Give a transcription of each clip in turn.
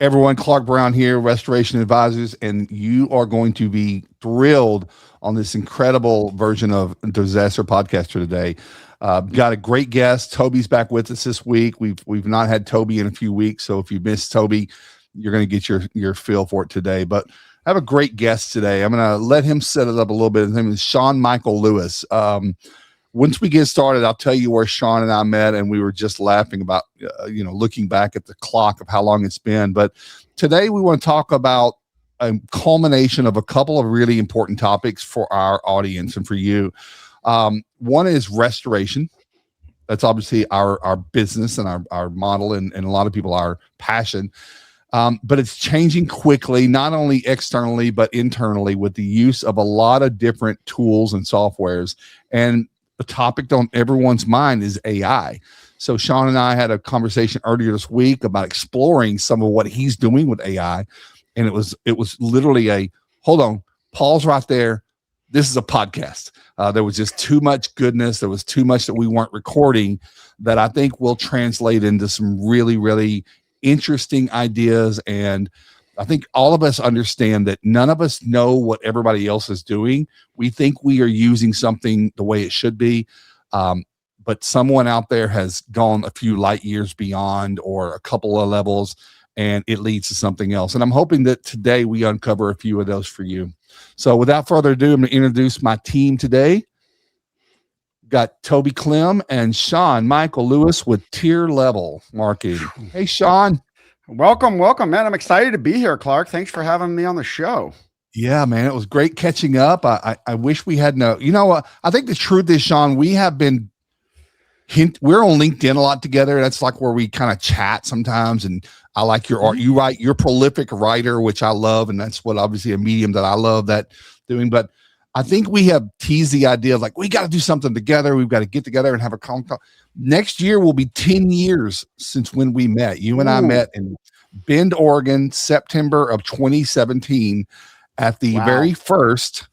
Everyone, Klark Brown here, Restoration Advisors, and you are going to be thrilled on this incredible version of Disaster Podcaster today. Got a great guest. Toby's back with us this week. We've not had Toby in a few weeks, so if you missed Toby, you're going to get your feel for it today. But I have a great guest today. I'm going to let him set it up a little bit. His name is Sean Michael Lewis. Once we get started, I'll tell you where Sean and I met, and we were just laughing about, looking back at the clock of how long it's been. But today we want to talk about a culmination of a couple of really important topics for our audience and for you. One is restoration. That's obviously our business and our model and a lot of people, our passion. But it's changing quickly, not only externally, but internally with the use of a lot of different tools and softwares. And the topic on everyone's mind is AI. So Sean and I had a conversation earlier this week about exploring some of what he's doing with AI. And it was literally hold on, pause right there. This is a podcast. There was just too much goodness. There was too much that we weren't recording that I think will translate into some really, really interesting ideas. And I think all of us understand that none of us know what everybody else is doing. We think we are using something the way it should be. But someone out there has gone a few light years beyond or a couple of levels, and it leads to something else. And I'm hoping that today we uncover a few of those for you. So without further ado, I'm going to introduce my team today. Got Toby Clem and Sean Michael Lewis with Tier Level Marketing. Hey, Sean. Welcome, man. I'm excited to be here, Klark. Thanks for having me on the show. Yeah, man, it was great catching up. I wish we had I think the truth is, Sean, we have been we're on LinkedIn a lot together. That's like where we kind of chat sometimes. And I like your art. You're a prolific writer, which I love. And that's what obviously a medium that I love that doing. But I think we have teased the idea of like, we got to do something together. We've got to get together and have a call. Next year will be 10 years since when we met. You and I met in Bend, Oregon, September of 2017 at the very first,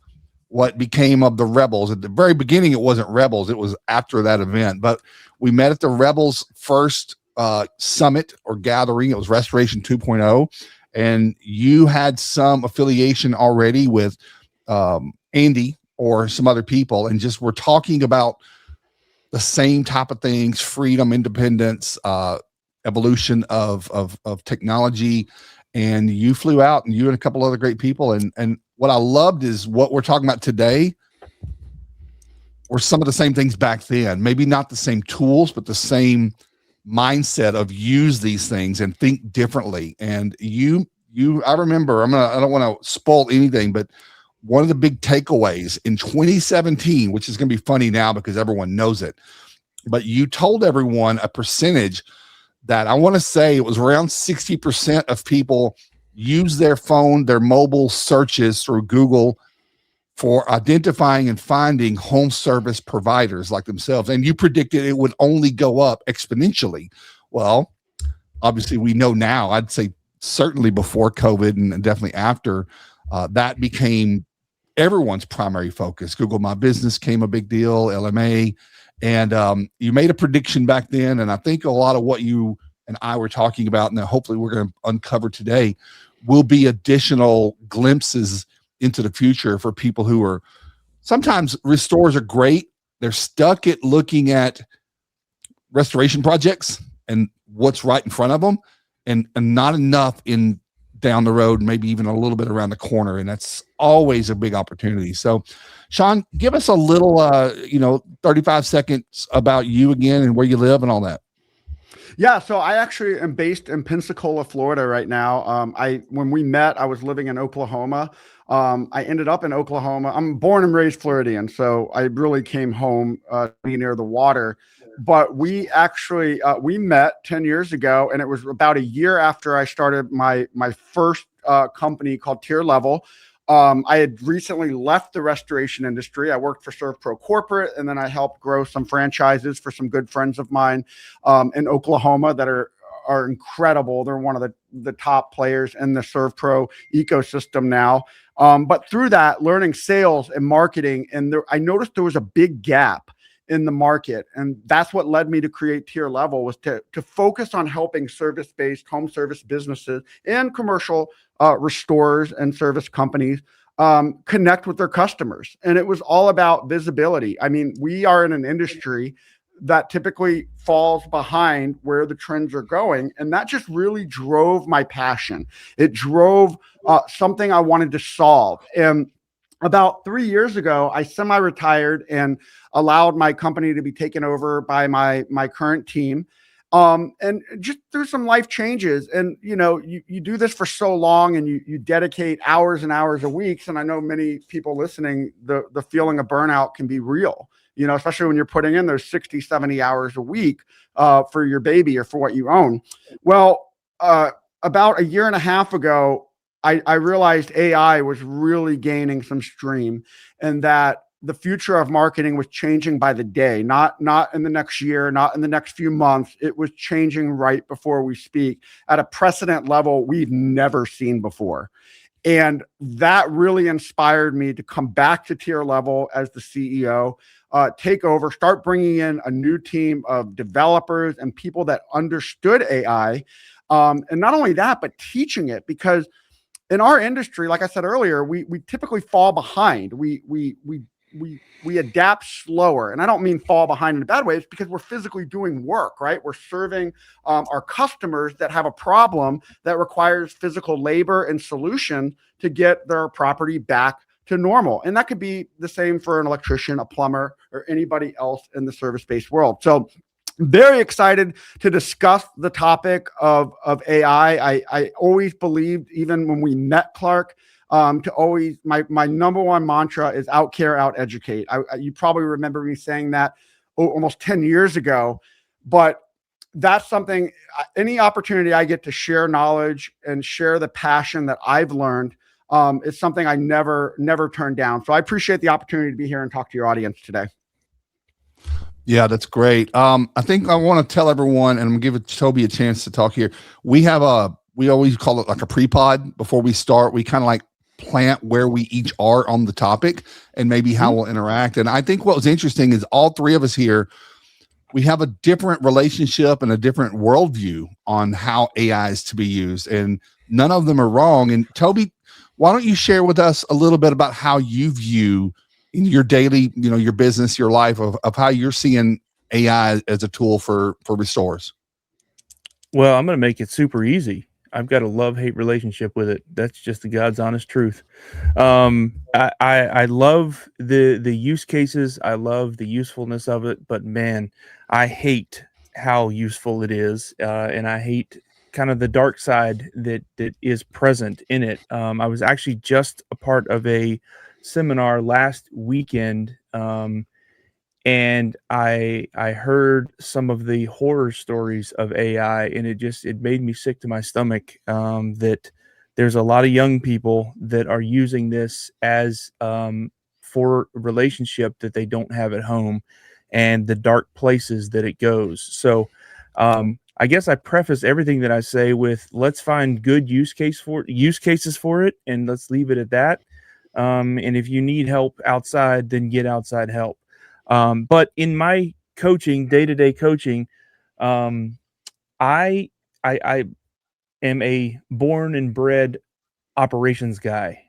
what became of the Rebels. At the very beginning, it wasn't Rebels. It was after that event. But we met at the Rebels first summit or gathering. It was Restoration 2.0. And you had some affiliation already with Andy or some other people, and just we're talking about the same type of things: freedom, independence, evolution of technology. And you flew out, and you and a couple other great people. And what I loved is what we're talking about today were some of the same things back then. Maybe not the same tools, but the same mindset of use these things and think differently. And I remember, I don't want to spoil anything, but one of the big takeaways in 2017, which is going to be funny now because everyone knows it, but you told everyone a percentage that I want to say it was around 60% of people use their phone, their mobile searches through Google for identifying and finding home service providers like themselves. And you predicted it would only go up exponentially. Well, obviously we know now, I'd say certainly before COVID and definitely after, that became everyone's primary focus. Google My Business came a big deal, LMA. And you made a prediction back then. And I think a lot of what you and I were talking about, and hopefully we're going to uncover today, will be additional glimpses into the future for people who are sometimes restores are great. They're stuck at looking at restoration projects and what's right in front of them, and not enough in down the road, maybe even a little bit around the corner. And that's always a big opportunity. So Sean, give us a little, 35 seconds about you again and where you live and all that. Yeah, so I actually am based in Pensacola, Florida right now. When we met, I was living in Oklahoma. I ended up in Oklahoma. I'm born and raised Floridian, so I really came home to be near the water. But we actually we met 10 years ago, and it was about a year after I started my first company called Tier Level. I had recently left the restoration industry. I worked for ServPro Corporate, and then I helped grow some franchises for some good friends of mine in Oklahoma that are incredible. They're one of the top players in the ServPro ecosystem now. But through that, learning sales and marketing, and I noticed there was a big gap in the market. And that's what led me to create Tier Level, was to focus on helping service-based home service businesses and commercial restorers and service companies connect with their customers. And it was all about visibility. I mean, we are in an industry that typically falls behind where the trends are going. And that just really drove my passion. It drove something I wanted to solve. And about 3 years ago, I semi-retired and allowed my company to be taken over by my current team. And just through some life changes. And, you do this for so long, and you dedicate hours and hours a week. And I know many people listening, the feeling of burnout can be real, especially when you're putting in those 60, 70 hours a week for your baby or for what you own. Well, about a year and a half ago, I realized AI was really gaining some steam, and that the future of marketing was changing by the day, not in the next year, not in the next few months. It was changing right before we speak at a precedent level we've never seen before. And that really inspired me to come back to Tier Level as the CEO, take over, start bringing in a new team of developers and people that understood AI. And not only that, but teaching it, because in our industry, like I said earlier, we typically fall behind. We adapt slower. And I don't mean fall behind in a bad way. It's because we're physically doing work, right? We're serving our customers that have a problem that requires physical labor and solution to get their property back to normal. And that could be the same for an electrician, a plumber, or anybody else in the service-based world. So very excited to discuss the topic of AI. I always believed, even when we met Klark, to always, my number one mantra is out care, out educate. You probably remember me saying that almost 10 years ago, but that's something, any opportunity I get to share knowledge and share the passion that I've learned, is something I never turn down. So I appreciate the opportunity to be here and talk to your audience today. Yeah, that's great. I think I want to tell everyone, and I'm going to give Toby a chance to talk here. We always call it like a pre-pod before we start. We kind of like plant where we each are on the topic and maybe how we'll interact. And I think what was interesting is all three of us here, we have a different relationship and a different worldview on how AI is to be used, and none of them are wrong. And Toby, why don't you share with us a little bit about how you view in your daily, your business, your life, of how you're seeing AI as a tool for restorers? Well, I'm going to make it super easy. I've got a love-hate relationship with it. That's just the God's honest truth. I love the use cases. I love the usefulness of it, but man, I hate how useful it is. And I hate kind of the dark side that is present in it. I was actually just a part of a seminar last weekend, and I heard some of the horror stories of AI, and it made me sick to my stomach, that there's a lot of young people that are using this as for a relationship that they don't have at home, and the dark places that it goes. So I guess I preface everything that I say with, let's find good use cases for it, and let's leave it at that. And if you need help outside, then get outside help. But in my coaching, day-to-day coaching, I am a born and bred operations guy.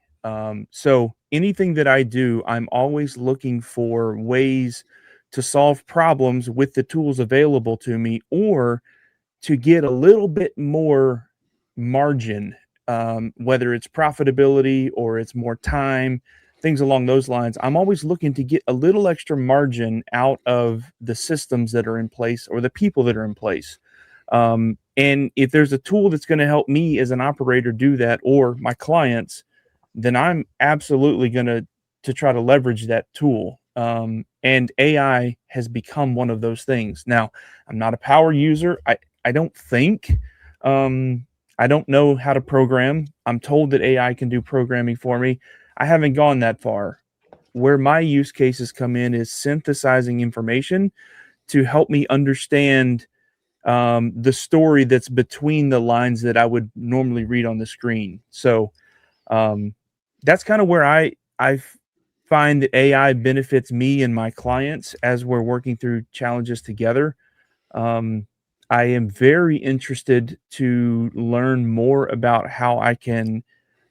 So anything that I do, I'm always looking for ways to solve problems with the tools available to me, or to get a little bit more margin, whether it's profitability or it's more time, things along those lines. I'm always looking to get a little extra margin out of the systems that are in place or the people that are in place. And if there's a tool that's going to help me as an operator do that, or my clients, then I'm absolutely going to try to leverage that tool. And AI has become one of those things. Now, I'm not a power user. I don't think. I don't know how to program. I'm told that AI can do programming for me. I haven't gone that far. Where my use cases come in is synthesizing information to help me understand the story that's between the lines that I would normally read on the screen. So that's kind of where I find that AI benefits me and my clients as we're working through challenges together. I am very interested to learn more about how I can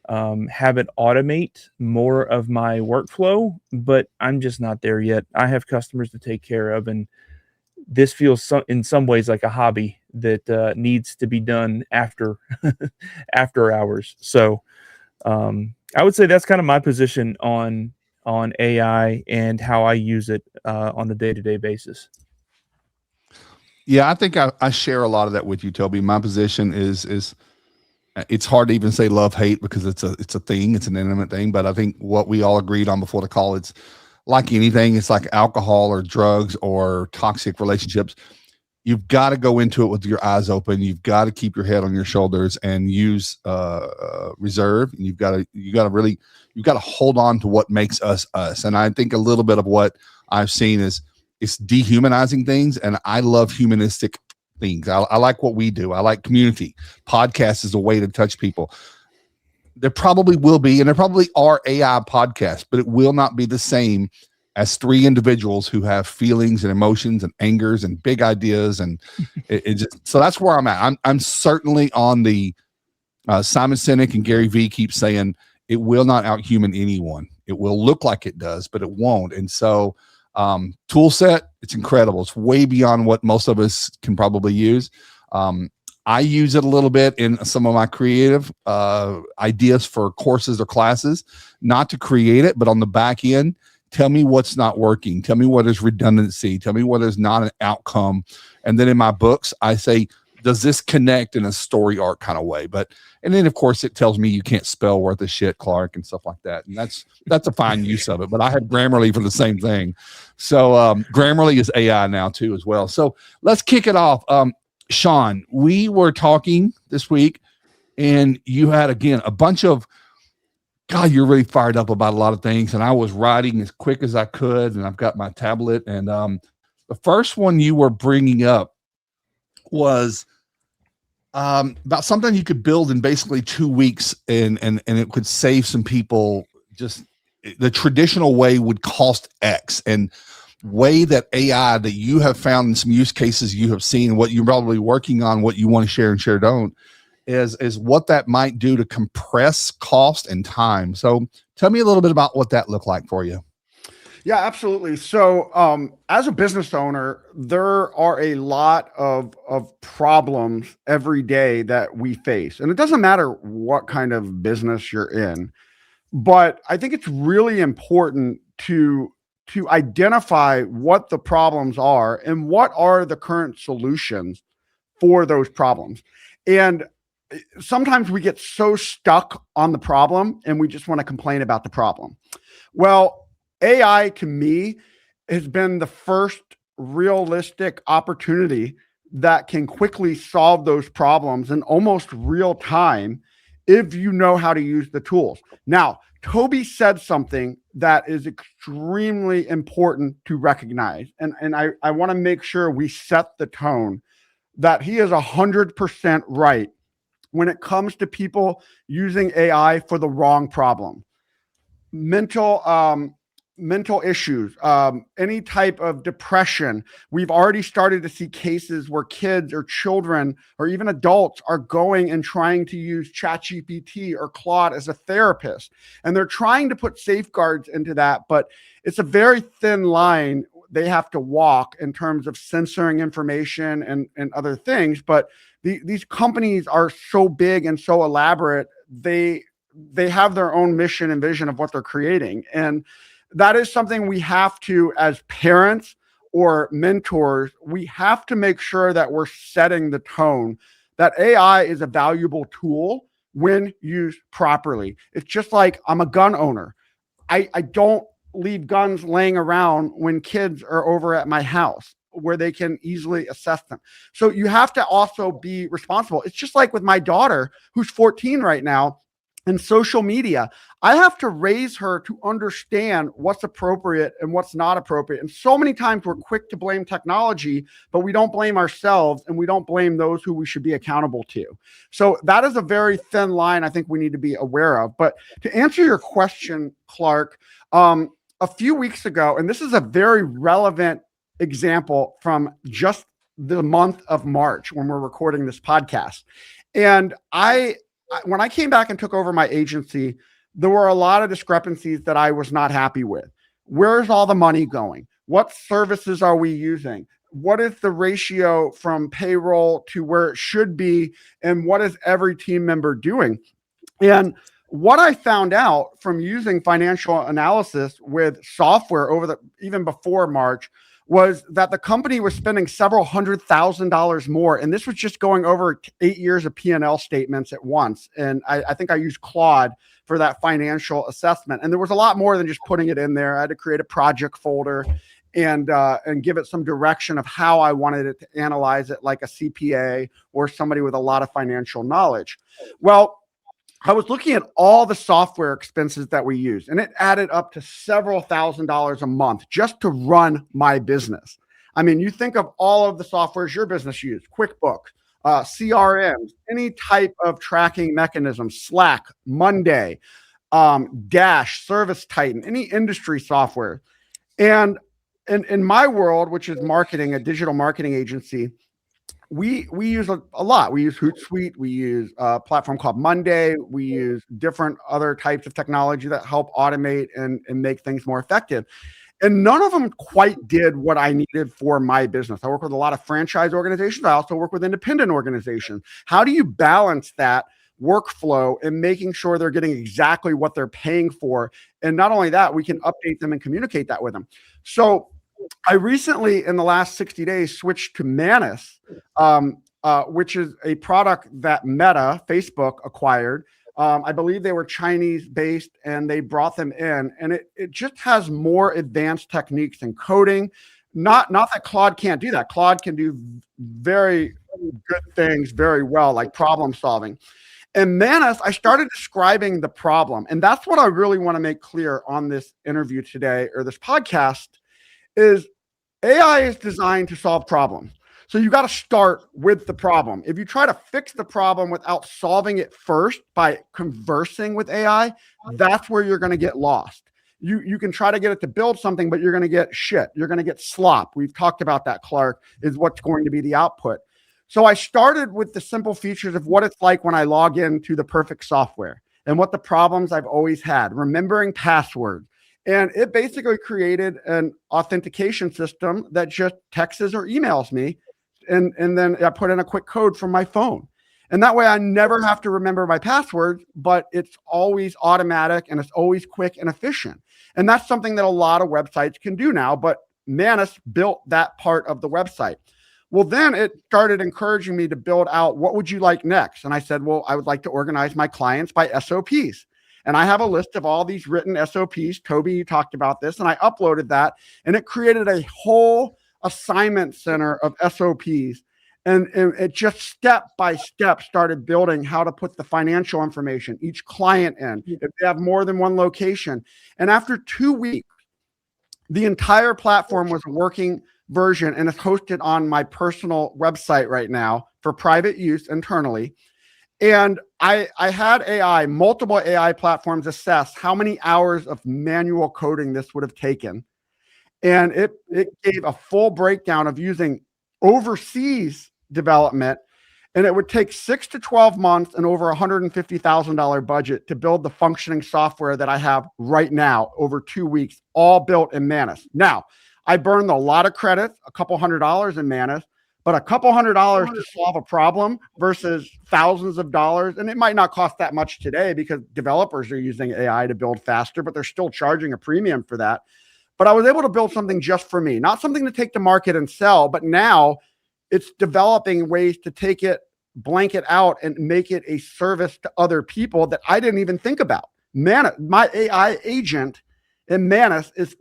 have it automate more of my workflow, but I'm just not there yet. I have customers to take care of, and this feels in some ways like a hobby that needs to be done after after hours. So I would say that's kind of my position on AI and how I use it on a day-to-day basis. Yeah, I think I share a lot of that with you, Toby. My position is it's hard to even say love hate because it's a thing, it's an intimate thing. But I think what we all agreed on before the call, it's like anything, it's like alcohol or drugs or toxic relationships. You've got to go into it with your eyes open. You've got to keep your head on your shoulders and use reserve. And you've got to hold on to what makes us us. And I think a little bit of what I've seen is it's dehumanizing things. And I love humanistic things. I like what we do. I like community. Podcast is a way to touch people. There probably will be, and there probably are AI podcasts, but it will not be the same as three individuals who have feelings and emotions and angers and big ideas. And it just, so that's where I'm at. I'm certainly on the Simon Sinek and Gary Vee keep saying it will not outhuman anyone. It will look like it does, but it won't. And so tool set, it's incredible. It's way beyond what most of us can probably use. I use it a little bit in some of my creative ideas for courses or classes, not to create it, but on the back end, tell me what's not working. Tell me where there's redundancy. Tell me where there's not an outcome. And then in my books, I say, does this connect in a story arc kind of way? And then of course it tells me you can't spell worth of shit, Klark, and stuff like that. And that's a fine use of it. But I had Grammarly for the same thing. So Grammarly is AI now too as well. So let's kick it off. Sean, we were talking this week and you had, again, a bunch of, God, you're really fired up about a lot of things. And I was writing as quick as I could. And I've got my tablet. And the first one you were bringing up was about something you could build in basically 2 weeks. And it could save some people. Just the traditional way would cost X. And way that AI that you have found in some use cases you have seen, what you're probably working on, what you want to share and share don't, is what that might do to compress cost and time. So tell me a little bit about what that looked like for you. Yeah, absolutely. So as a business owner, there are a lot of problems every day that we face. And it doesn't matter what kind of business you're in, but I think it's really important to identify what the problems are and what are the current solutions for those problems. And sometimes we get so stuck on the problem and we just want to complain about the problem. Well, AI to me has been the first realistic opportunity that can quickly solve those problems in almost real time if you know how to use the tools. Now, Toby said something that is extremely important to recognize. And I want to make sure we set the tone that he is 100% right when it comes to people using AI for the wrong problem. Mental issues, any type of depression. We've already started to see cases where kids or children or even adults are going and trying to use ChatGPT or Claude as a therapist. And they're trying to put safeguards into that, but it's a very thin line they have to walk in terms of censoring information and other things. But these companies are so big and so elaborate, they have their own mission and vision of what they're creating. And that is something we have to, as parents or mentors, we have to make sure that we're setting the tone that AI is a valuable tool when used properly. It's just like I'm a gun owner. I don't leave guns laying around when kids are over at my house where they can easily assess them. So you have to also be responsible. It's just like with my daughter, who's 14 right now, and social media. I have to raise her to understand what's appropriate and what's not appropriate. And so many times we're quick to blame technology, but we don't blame ourselves and we don't blame those who we should be accountable to. So that is a very thin line I think we need to be aware of. But to answer your question, Klark, a few weeks ago, and this is a very relevant example from just the month of March when we're recording this podcast. And when I came back and took over my agency, there were a lot of discrepancies that I was not happy with. Where's all the money going? What services are we using? What is the ratio from payroll to where it should be? And what is every team member doing? And what I found out from using financial analysis with software even before March was that the company was spending several $100,000 more. And this was just going over 8 years of P&L statements at once. And I think I used Claude for that financial assessment. And there was a lot more than just putting it in there. I had to create a project folder and give it some direction of how I wanted it to analyze it, like a CPA or somebody with a lot of financial knowledge. Well, I was looking at all the software expenses that we use, and it added up to several $1,000s a month just to run my business. I mean, you think of all of the softwares your business uses, QuickBooks, CRMs, any type of tracking mechanism, Slack, Monday, Dash, Service Titan, any industry software. And in my world, which is marketing, a digital marketing agency, we use a lot. We use Hootsuite. We use a platform called Monday. We use different other types of technology that help automate and make things more effective. And none of them quite did what I needed for my business. I work with a lot of franchise organizations. I also work with independent organizations. How do you balance that workflow and making sure they're getting exactly what they're paying for? And not only that, we can update them and communicate that with them. So I recently, in the last 60 days, switched to Manus, which is a product that Meta, Facebook, acquired. I believe they were Chinese-based, and they brought them in. And it just has more advanced techniques in coding. Not that Claude can't do that. Claude can do very good things very well, like problem solving. And Manus, I started describing the problem. And that's what I really want to make clear on this interview today, or this podcast, is AI is designed to solve problems. So you got to start with the problem. If you try to fix the problem without solving it first by conversing with AI, that's where you're going to get lost. You can try to get it to build something, but you're going to get shit. You're going to get slop. We've talked about that, Klark, is what's going to be the output. So I started with the simple features of what it's like when I log into the perfect software and what the problems I've always had, remembering passwords. And it basically created an authentication system that just texts or emails me. And then I put in a quick code from my phone. And that way I never have to remember my password, but it's always automatic and it's always quick and efficient. And that's something that a lot of websites can do now, but Manus built that part of the website. Well, then it started encouraging me to build out, what would you like next? And I said, well, I would like to organize my clients by SOPs. And I have a list of all these written SOPs. Toby, you talked about this, and I uploaded that, and it created a whole assignment center of SOPs. And it just step by step started building how to put the financial information, each client in, if they have more than one location. And after 2 weeks, the entire platform was a working version, and it's hosted on my personal website right now for private use internally. And I had multiple AI platforms assess how many hours of manual coding this would have taken. And it gave a full breakdown of using overseas development. And it would take 6 to 12 months and over $150,000 budget to build the functioning software that I have right now over 2 weeks, all built in Manus. Now, I burned a lot of credits, a couple $100s in Manus, but a couple $100s to solve a problem versus thousands of dollars. And it might not cost that much today because developers are using AI to build faster, but they're still charging a premium for that. But I was able to build something just for me, not something to take to market and sell, but now it's developing ways to take it, blank it out, and make it a service to other people that I didn't even think about. Manus, my AI agent in Manus is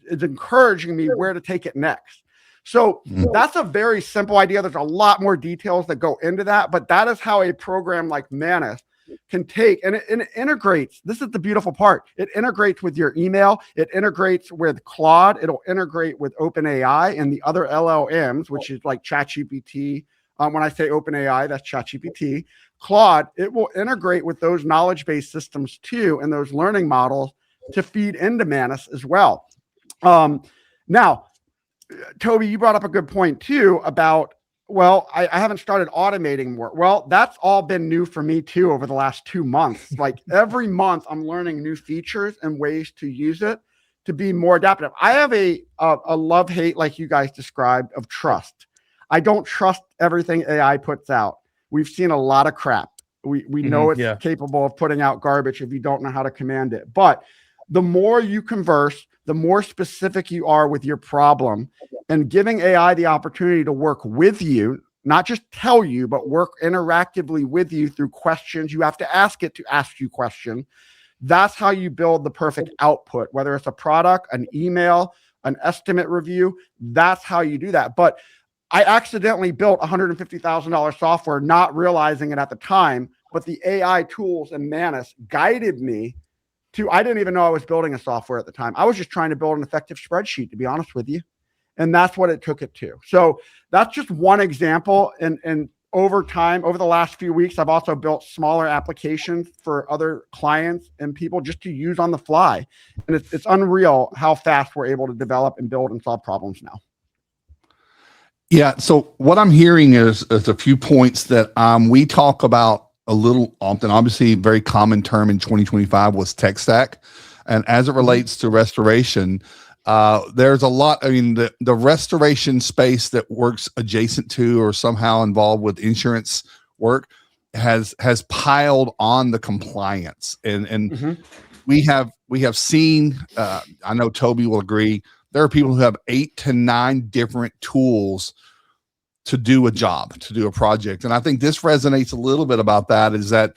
encouraging me where to take it next. So that's a very simple idea. There's a lot more details that go into that, but that is how a program like Manus can take, and it integrates. This is the beautiful part. It integrates with your email. It integrates with Claude. It'll integrate with OpenAI and the other LLMs, which is like ChatGPT. When I say OpenAI, that's ChatGPT. Claude, it will integrate with those knowledge-based systems too, and those learning models to feed into Manus as well. Now, Toby, you brought up a good point too about, well, I haven't started automating more. Well, that's all been new for me too over the last 2 months. Like every month I'm learning new features and ways to use it to be more adaptive. I have a love-hate, like you guys described, of trust. I don't trust everything AI puts out. We've seen a lot of crap. We know it's capable of putting out garbage if you don't know how to command it. But the more you converse, the more specific you are with your problem, and giving AI the opportunity to work with you, not just tell you, but work interactively with you through questions. You have to ask it to ask you questions. That's how you build the perfect output, whether it's a product, an email, an estimate review. That's how you do that. But I accidentally built $150,000 software, not realizing it at the time, but the AI tools and Manus guided me to, I didn't even know I was building a software at the time. I was just trying to build an effective spreadsheet, to be honest with you. And that's what it took it to. So that's just one example. And over time, over the last few weeks, I've also built smaller applications for other clients and people just to use on the fly. And it's unreal how fast we're able to develop and build and solve problems now. Yeah. So what I'm hearing is a few points that we talk about a little often. Obviously, a very common term in 2025 was tech stack. And as it relates to restoration, there's a lot. I mean, the restoration space that works adjacent to or somehow involved with insurance work has piled on the compliance. And we have seen, I know Toby will agree, there are people who have 8 to 9 different tools to do a job, to do a project. And I think this resonates a little bit about that, is that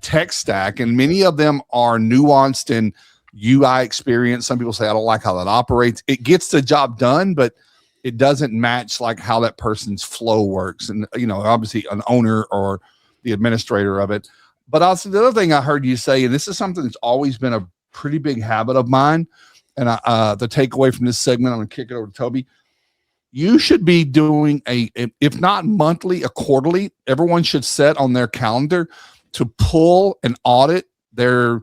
tech stack, and many of them are nuanced in UI experience. Some people say, I don't like how that operates. It gets the job done, but it doesn't match like how that person's flow works. And, you know, obviously an owner or the administrator of it. But also the other thing I heard you say, and this is something that's always been a pretty big habit of mine, and the takeaway from this segment, I'm going to kick it over to Toby. You should be doing if not monthly, a quarterly. Everyone should set on their calendar to pull and audit their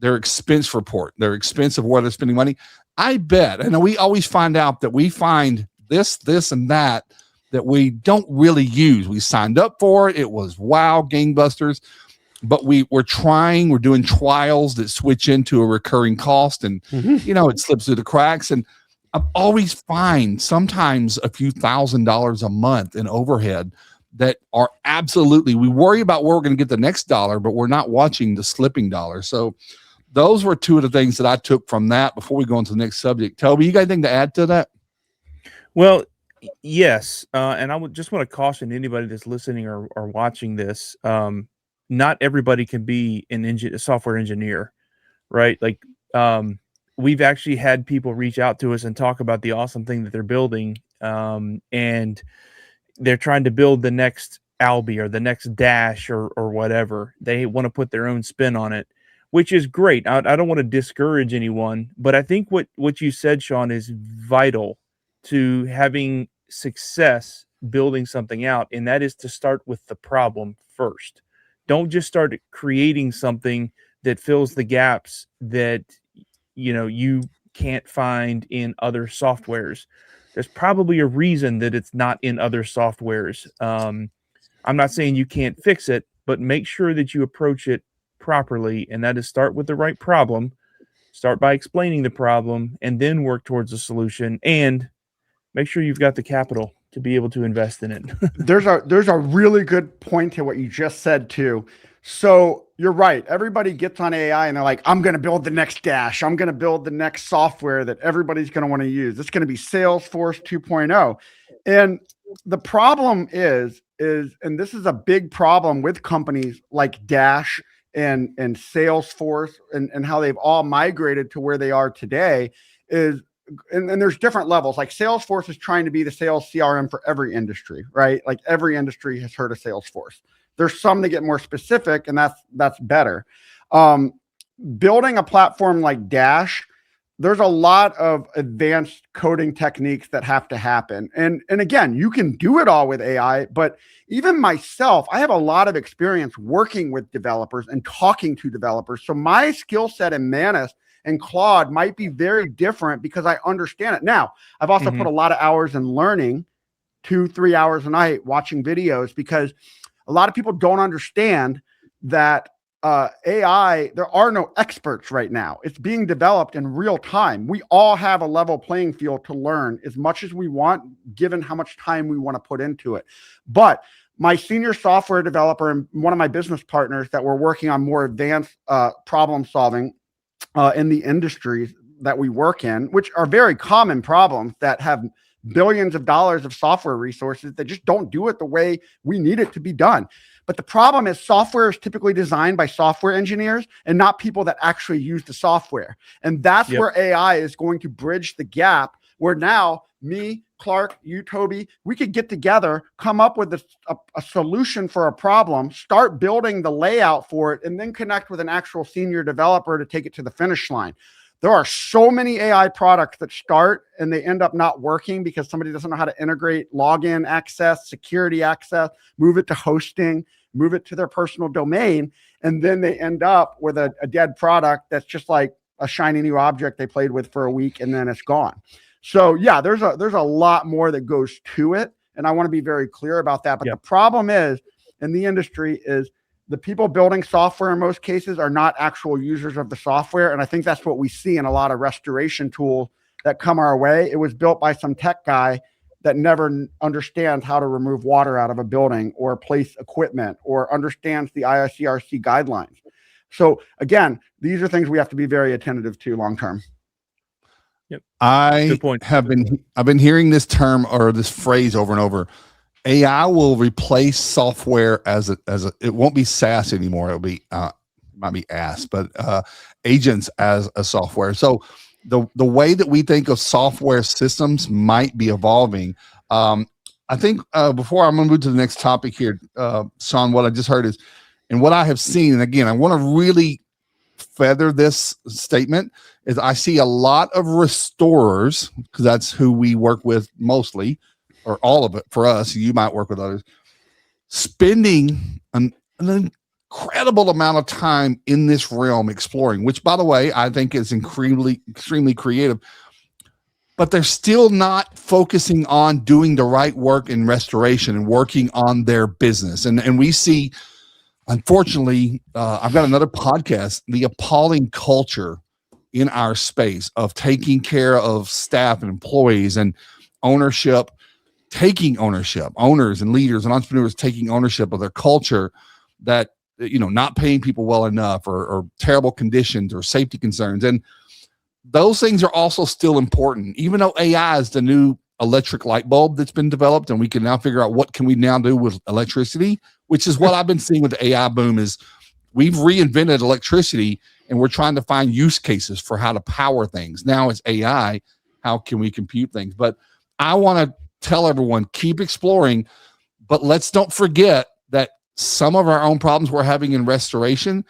expense report, their expense of where they're spending money. I bet, and we always find out that we find this, and that we don't really use. We signed up for it. It was wow, gangbusters. But we're doing trials that switch into a recurring cost, and it slips through the cracks. And I always find sometimes a few $1,000s a month in overhead that are absolutely, we worry about where we're going to get the next dollar, but we're not watching the slipping dollar. So those were two of the things that I took from that before we go into the next subject. Toby, you got anything to add to that? Well, yes. And I would just want to caution anybody that's listening or watching this. Not everybody can be a software engineer, right? Like, we've actually had people reach out to us and talk about the awesome thing that they're building. And they're trying to build the next Albi or the next Dash or whatever. They want to put their own spin on it, which is great. I don't want to discourage anyone, but I think what you said, Sean, is vital to having success building something out. And that is to start with the problem first. Don't just start creating something that fills the gaps that you can't find in other softwares. There's probably a reason that it's not in other softwares. I'm not saying you can't fix it, but make sure that you approach it properly, and that is start with the right problem, start by explaining the problem, and then work towards a solution, and make sure you've got the capital to be able to invest in it. There's a really good point to what you just said too. So you're right. Everybody gets on AI and they're like, I'm going to build the next Dash. I'm going to build the next software that everybody's going to want to use. It's going to be Salesforce 2.0. And the problem is, and this is a big problem with companies like Dash and Salesforce and how they've all migrated to where they are today is, and there's different levels. Like Salesforce is trying to be the sales CRM for every industry, right? Like every industry has heard of Salesforce. There's some that get more specific, and that's better. Building a platform like Dash, there's a lot of advanced coding techniques that have to happen. And again, you can do it all with AI, but even myself, I have a lot of experience working with developers and talking to developers. So my skill set in Manus and Claude might be very different because I understand it. Now, I've also put a lot of hours in learning, 2-3 hours a night watching videos, because a lot of people don't understand that AI, there are no experts right now. It's being developed in real time. We all have a level playing field to learn as much as we want, given how much time we want to put into it. But my senior software developer and one of my business partners that we're working on more advanced problem solving in the industries that we work in, which are very common problems that have billions of dollars of software resources that just don't do it the way we need it to be done. But the problem is software is typically designed by software engineers and not people that actually use the software. And that's where AI is going to bridge the gap, where now me, Klark, you, Toby, we could get together, come up with a solution for a problem, start building the layout for it, and then connect with an actual senior developer to take it to the finish line. There are so many AI products that start and they end up not working because somebody doesn't know how to integrate login access, security access, move it to hosting, move it to their personal domain. And then they end up with a dead product that's just like a shiny new object they played with for a week and then it's gone. So yeah, there's a lot more that goes to it. And I want to be very clear about that. But the problem is in the industry is the people building software in most cases are not actual users of the software. And I think that's what we see in a lot of restoration tools that come our way. It was built by some tech guy that never understands how to remove water out of a building or place equipment or understands the IICRC guidelines. So again, these are things we have to be very attentive to long-term. I've been hearing this term or this phrase over and over. AI will replace software it won't be SaaS anymore. It'll be might be AS, but agents as a software. So the way that we think of software systems might be evolving. I think before I'm gonna move to the next topic here, Sean, what I just heard is, and what I have seen, and again, I want to really feather this statement, is I see a lot of restorers, because that's who we work with mostly, or all of it for us. You might work with others, spending an incredible amount of time in this realm exploring, which by the way, I think is extremely creative, but they're still not focusing on doing the right work in restoration and working on their business. And we see, unfortunately, I've got another podcast, the appalling culture in our space of taking care of staff and employees and ownership, owners and leaders and entrepreneurs taking ownership of their culture, that, not paying people well enough or terrible conditions or safety concerns. And those things are also still important, even though AI is the new electric light bulb that's been developed, and we can now figure out what can we now do with electricity, which is what I've been seeing with the AI boom. Is we've reinvented electricity and we're trying to find use cases for how to power things. Now it's AI, how can we compute things? But I want to tell everyone, keep exploring, but let's don't forget that some of our own problems we're having in restoration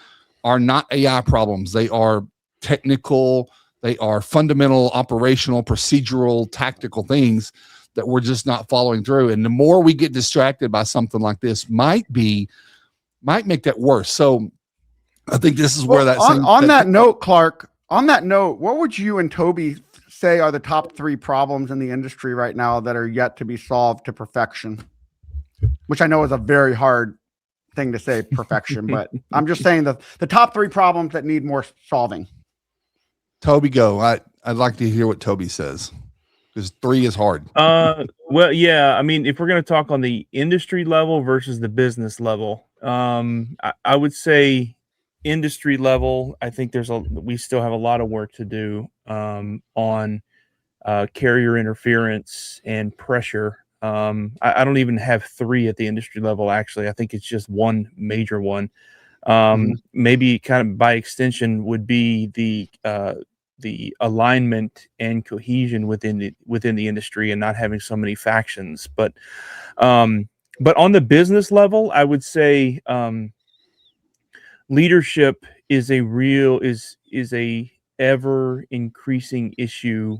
are not AI problems. They are technical, they are fundamental, operational, procedural, tactical things that we're just not following through. And the more we get distracted by something like this might make that worse. So I think this is where on that note, Klark, what would you and Toby say are the top 3 problems in the industry right now that are yet to be solved to perfection? Which I know is a very hard thing to say, perfection, but I'm just saying the top 3 problems that need more solving. Toby, go. I'd like to hear what Toby says, because 3 is hard. Well, yeah. I mean, if we're going to talk on the industry level versus the business level, I would say industry level, I think we still have a lot of work to do on carrier interference and pressure. I don't even have 3 at the industry level. Actually, I think it's just one major one. Maybe kind of by extension would be the alignment and cohesion within the industry and not having so many factions. But on the business level, I would say leadership is a ever increasing issue,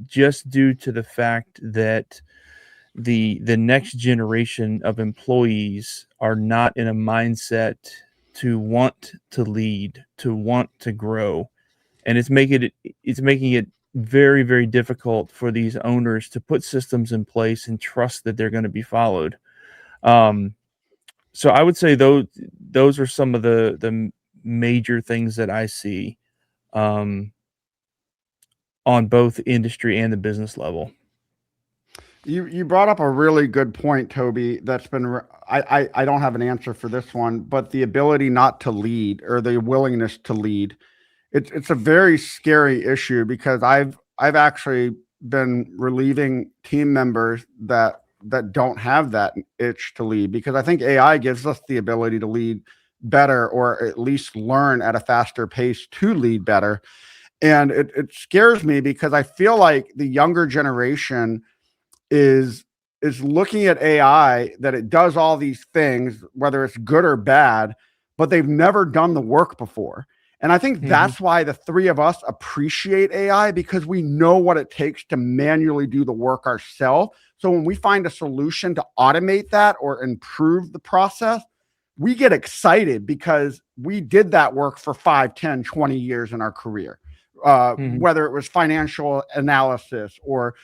just due to the fact that the next generation of employees are not in a mindset to want to lead, to want to grow. and it's making it very, very difficult for these owners to put systems in place and trust that they're going to be followed. So I would say those are some of the major things that I see on both industry and the business level. You brought up a really good point, Toby. That's been I don't have an answer for this one, but the ability not to lead or the willingness to lead. It's a very scary issue because I've actually been relieving team members that don't have that itch to lead, because I think AI gives us the ability to lead better, or at least learn at a faster pace to lead better. And it scares me because I feel like the younger generation is looking at AI, that it does all these things, whether it's good or bad, but they've never done the work before. And I think that's why the three of us appreciate AI, because we know what it takes to manually do the work ourselves. So when we find a solution to automate that or improve the process, we get excited because we did that work for 5, 10, 20 years in our career. Whether it was financial analysis or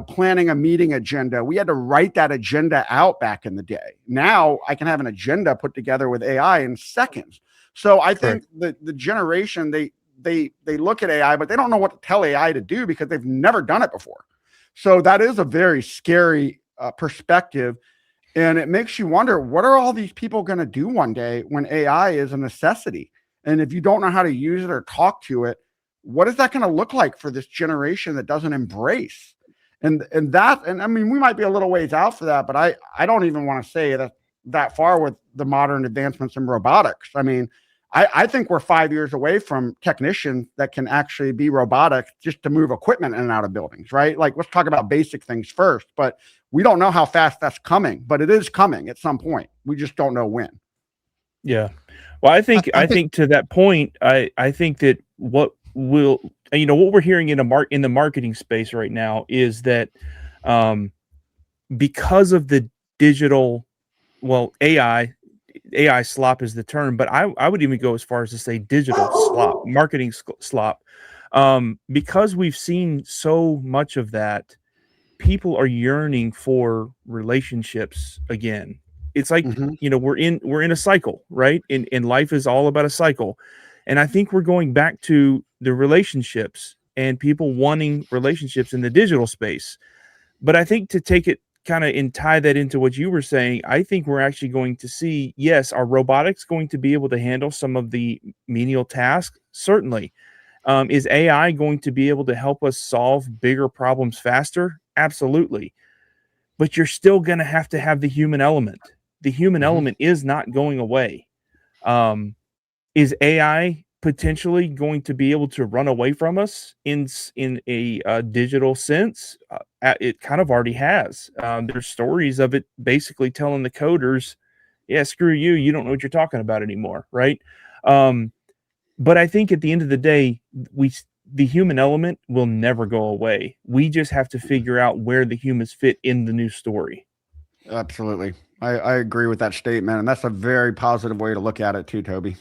planning a meeting agenda. We had to write that agenda out back in the day. Now I can have an agenda put together with AI in seconds. So I think that the generation, they look at AI, but they don't know what to tell AI to do because they've never done it before. So that is a very scary perspective. And it makes you wonder, what are all these people going to do one day when AI is a necessity? And if you don't know how to use it or talk to it, what is that going to look like for this generation that doesn't embrace? And I mean, we might be a little ways out for that, but I don't even want to say that far with the modern advancements in robotics. I mean, I think we're 5 years away from technicians that can actually be robotic just to move equipment in and out of buildings, right? Like, let's talk about basic things first, but we don't know how fast that's coming, but it is coming at some point. We just don't know when. Yeah. Well, I think to that point, I think that what we're hearing in the marketing space right now is that because of the digital, AI slop is the term, but I would even go as far as to say digital slop, marketing slop, because we've seen so much of that. People are yearning for relationships again. It's like, we're in a cycle, right? And life is all about a cycle. And I think we're going back to the relationships and people wanting relationships in the digital space. But I think to take it kind of and tie that into what you were saying, I think we're actually going to see, yes, are robotics going to be able to handle some of the menial tasks? Certainly. Is AI going to be able to help us solve bigger problems faster? Absolutely. But you're still going to have the human element. The human element is not going away. Is AI potentially going to be able to run away from us in a digital sense? It kind of already has. There's stories of it basically telling the coders, yeah, screw you. You don't know what you're talking about anymore. Right. But I think at the end of the day, the human element will never go away. We just have to figure out where the humans fit in the new story. Absolutely. I agree with that statement. And that's a very positive way to look at it too, Toby.